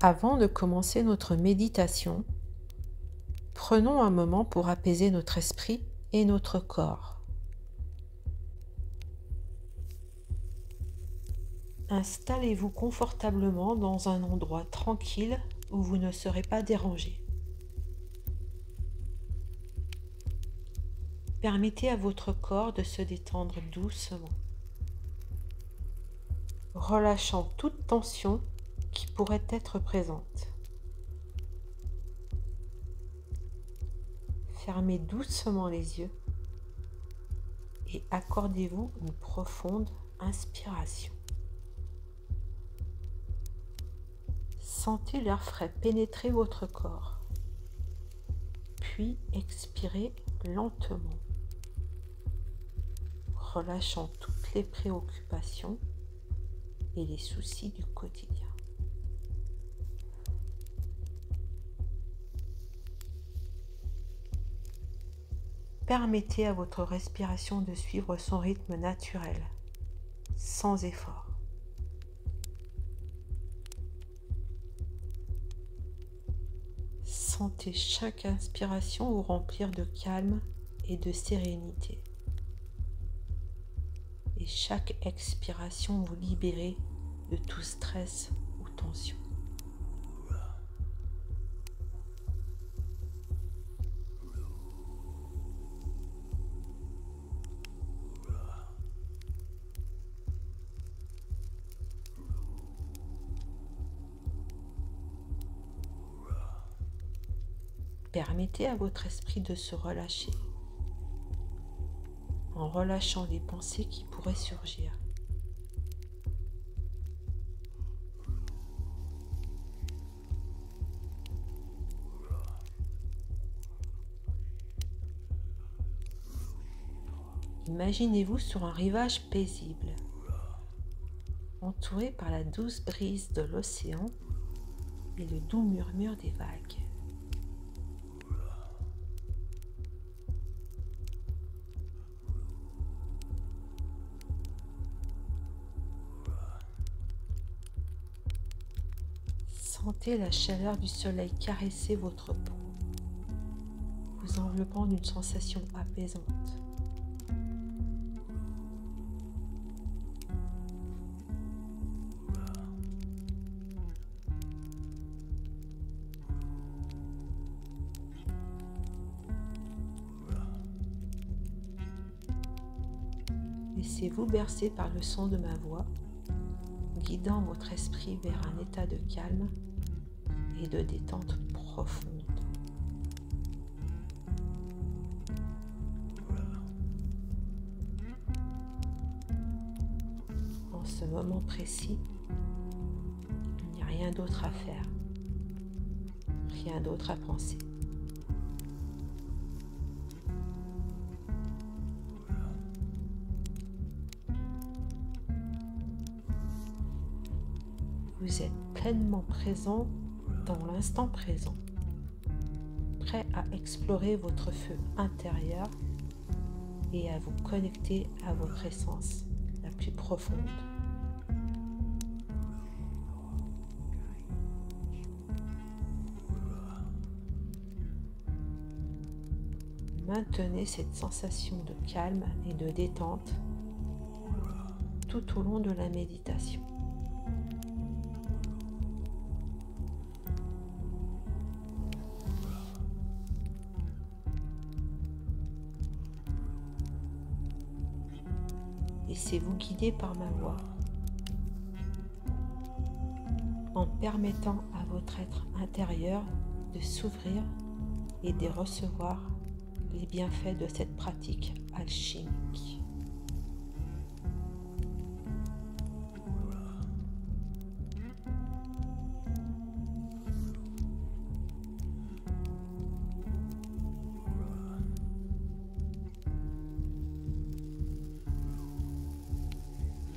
Avant de commencer notre méditation, prenons un moment pour apaiser notre esprit et notre corps. Installez-vous confortablement dans un endroit tranquille où vous ne serez pas dérangé. Permettez à votre corps de se détendre doucement, relâchant toute tension qui pourrait être présente. Fermez doucement les yeux et accordez-vous une profonde inspiration. Sentez l'air frais pénétrer votre corps, puis expirez lentement, relâchant toutes les préoccupations et les soucis du quotidien. Permettez à votre respiration de suivre son rythme naturel, sans effort. Sentez chaque inspiration vous remplir de calme et de sérénité. Et chaque expiration vous libérer de tout stress ou tension. Permettez à votre esprit de se relâcher en relâchant les pensées qui pourraient surgir. Imaginez-vous sur un rivage paisible, entouré par la douce brise de l'océan et le doux murmure des vagues. Sentez la chaleur du soleil caresser votre peau, vous enveloppant d'une sensation apaisante. Laissez-vous bercer par le son de ma voix, guidant votre esprit vers un état de calme et de détente profonde. En ce moment précis, il n'y a rien d'autre à faire, rien d'autre à penser. Vous êtes pleinement présent dans l'instant présent, prêt à explorer votre feu intérieur et à vous connecter à votre essence la plus profonde. Maintenez cette sensation de calme et de détente tout au long de la méditation. Laissez-vous guider par ma voix en permettant à votre être intérieur de s'ouvrir et de recevoir les bienfaits de cette pratique alchimique.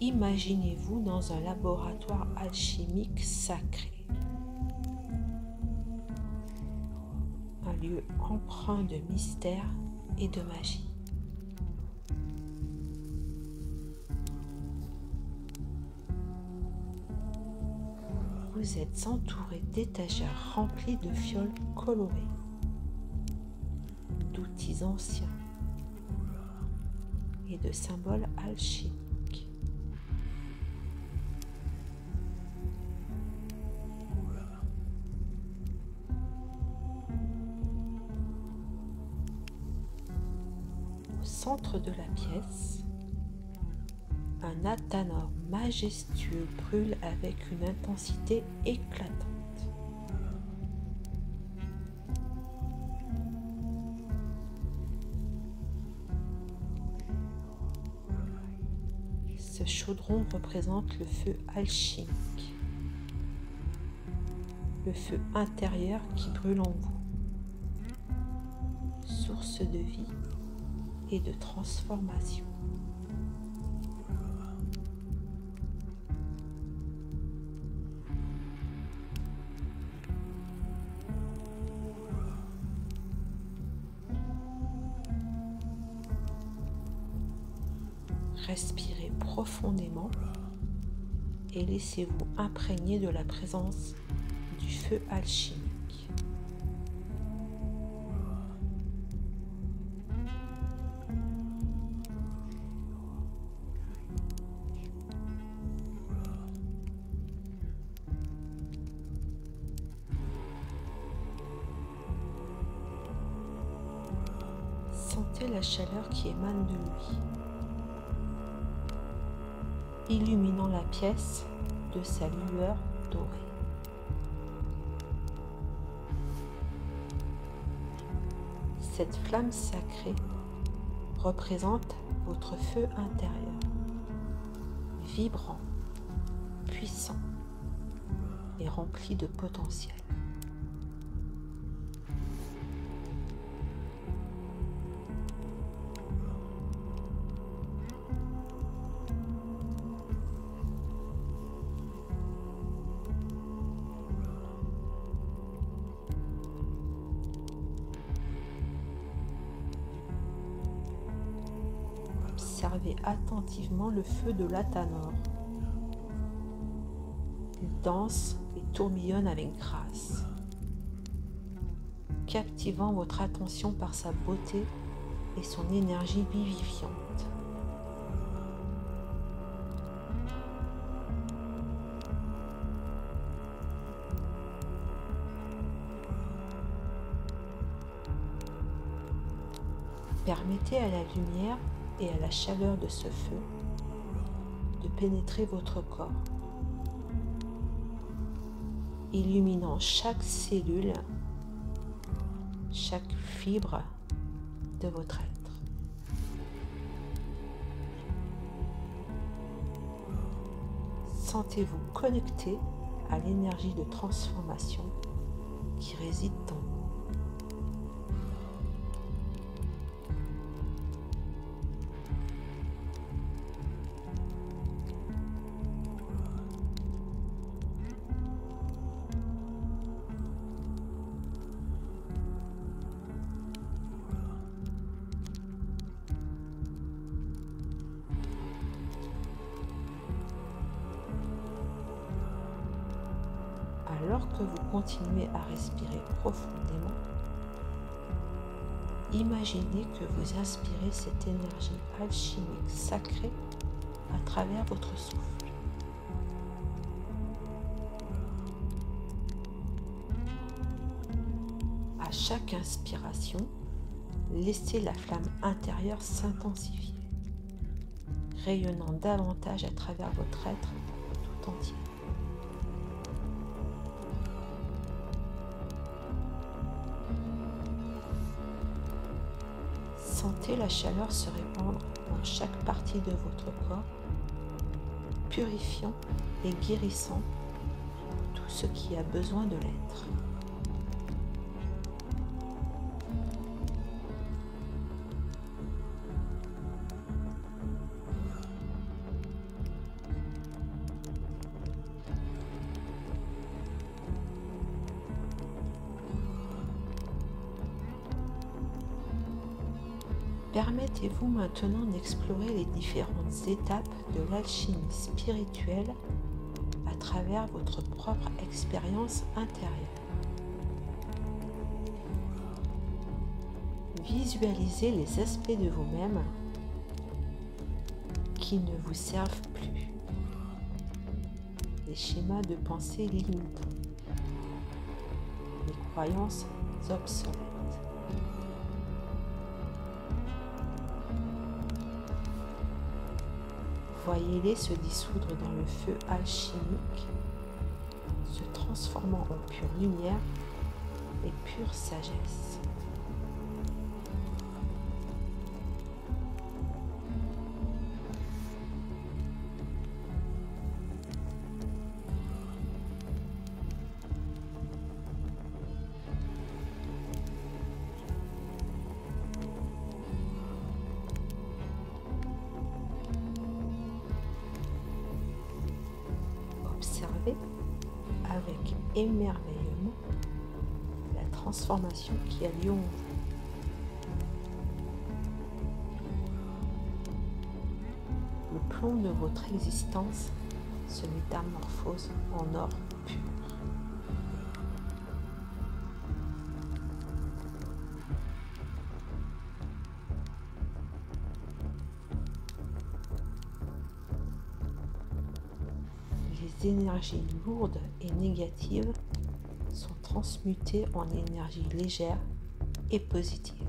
Imaginez-vous dans un laboratoire alchimique sacré, un lieu empreint de mystère et de magie. vous êtes entouré d'étagères remplies de fioles colorées, d'outils anciens et de symboles alchimiques. Au centre de la pièce, un athanor majestueux brûle avec une intensité éclatante. Ce chaudron représente le feu alchimique, le feu intérieur qui brûle en vous, source de vie et de transformation. Respirez profondément et laissez-vous imprégner de la présence du feu alchimique. Sentez la chaleur qui émane de lui, illuminant la pièce de sa lueur dorée. Cette flamme sacrée représente votre feu intérieur, vibrant, puissant et rempli de potentiel. Observez attentivement le feu de l'athanor. Il danse et tourbillonne avec grâce, captivant votre attention par sa beauté et son énergie vivifiante. Permettez à la lumière et à la chaleur de ce feu de pénétrer votre corps, illuminant chaque cellule, chaque fibre de votre être. Sentez-vous connecté à l'énergie de transformation qui réside en vous. Alors que vous continuez à respirer profondément, imaginez que vous inspirez cette énergie alchimique sacrée à travers votre souffle. À chaque inspiration, laissez la flamme intérieure s'intensifier, rayonnant davantage à travers votre être tout entier. Sentez la chaleur se répandre dans chaque partie de votre corps, purifiant et guérissant tout ce qui a besoin de l'être. Permettez-vous maintenant d'explorer les différentes étapes de l'alchimie spirituelle à à travers votre propre expérience intérieure. Visualisez les aspects de vous-même qui ne vous servent plus. Les schémas de pensée limitants. Les croyances obsolètes. Voyez-les se dissoudre dans le feu alchimique, se transformant en pure lumière et pure sagesse. Observez avec émerveillement la transformation qui a lieu en vous. Le plomb de votre existence se métamorphose en or pur. Les énergies lourdes et négatives sont transmutées en énergie légère et positive.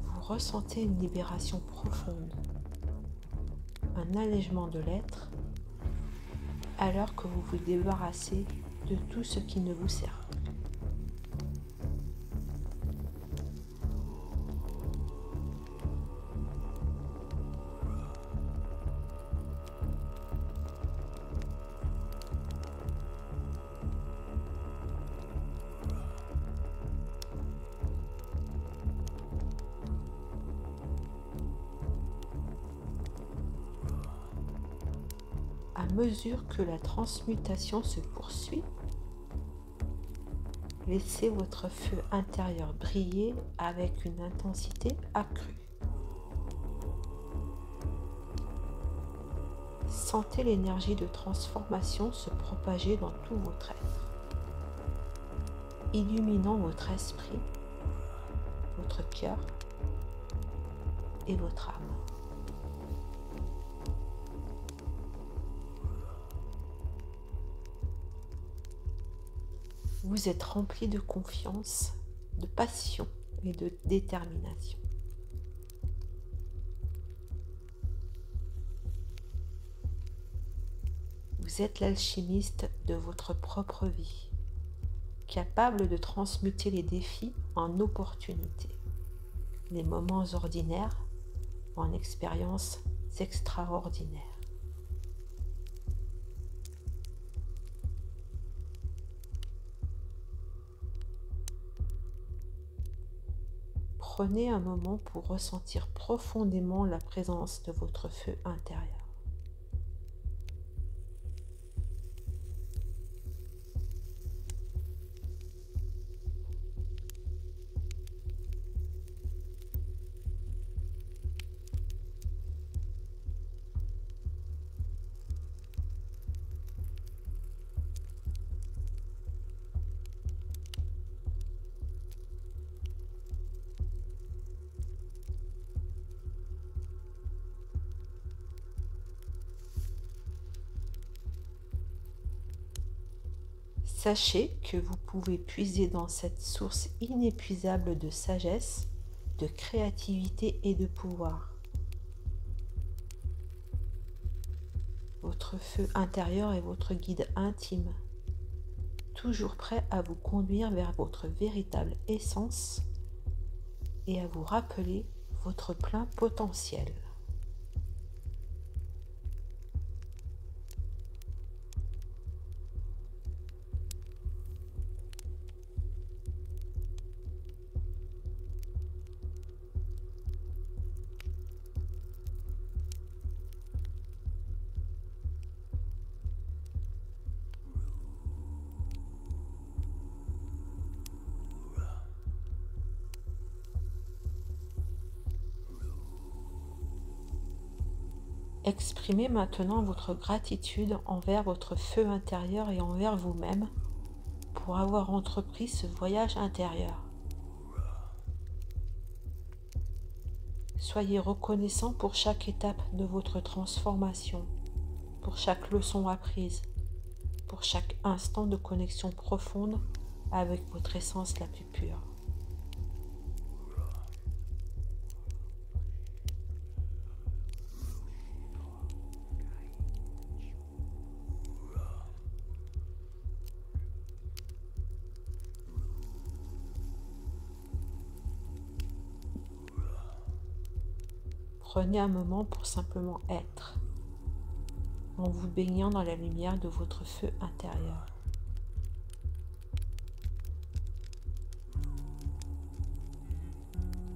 Vous ressentez une libération profonde, un allègement de l'être, alors que vous vous débarrassez de tout ce qui ne vous sert plus. À mesure que la transmutation se poursuit, laissez votre feu intérieur briller avec une intensité accrue. Sentez l'énergie de transformation se propager dans tout votre être, illuminant votre esprit, votre cœur et votre âme. Vous êtes rempli de confiance, de passion et de détermination. Vous êtes l'alchimiste de votre propre vie, capable de transmuter les défis en opportunités, les moments ordinaires en expériences extraordinaires. Prenez un moment pour ressentir profondément la présence de votre feu intérieur. Sachez que vous pouvez puiser dans cette source inépuisable de sagesse, de créativité et de pouvoir. Votre feu intérieur est votre guide intime, toujours prêt à vous conduire vers votre véritable essence et à vous rappeler votre plein potentiel. Exprimez maintenant votre gratitude envers votre feu intérieur et envers vous-même pour avoir entrepris ce voyage intérieur. Soyez reconnaissant pour chaque étape de votre transformation, pour chaque leçon apprise, pour chaque instant de connexion profonde avec votre essence la plus pure. Prenez un moment pour simplement être, en vous baignant dans la lumière de votre feu intérieur.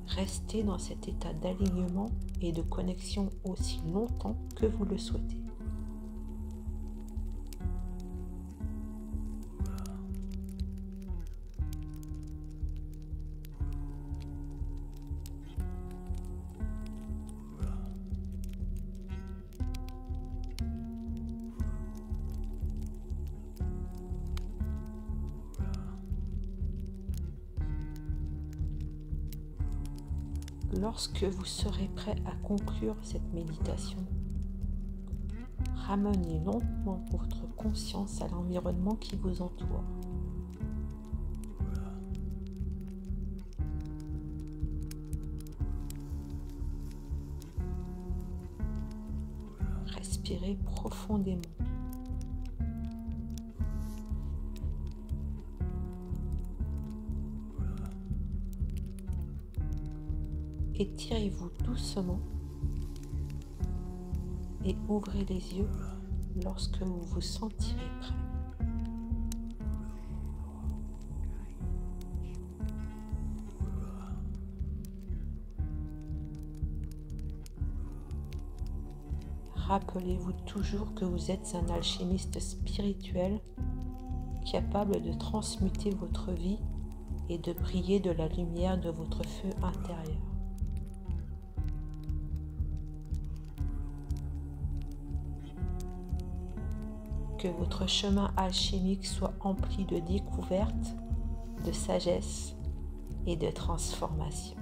Restez dans cet état d'alignement et de connexion aussi longtemps que vous le souhaitez. Lorsque vous serez prêt à conclure cette méditation, ramenez lentement votre conscience à l'environnement qui vous entoure. Respirez profondément. Étirez-vous doucement et ouvrez les yeux lorsque vous vous sentirez prêt. Rappelez-vous toujours que vous êtes un alchimiste spirituel capable de transmuter votre vie et de briller de la lumière de votre feu intérieur. Que votre chemin alchimique soit empli de découvertes, de sagesse et de transformation.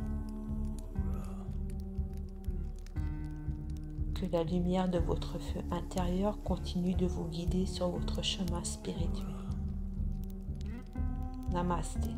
Que la lumière de votre feu intérieur continue de vous guider sur votre chemin spirituel. Namasté.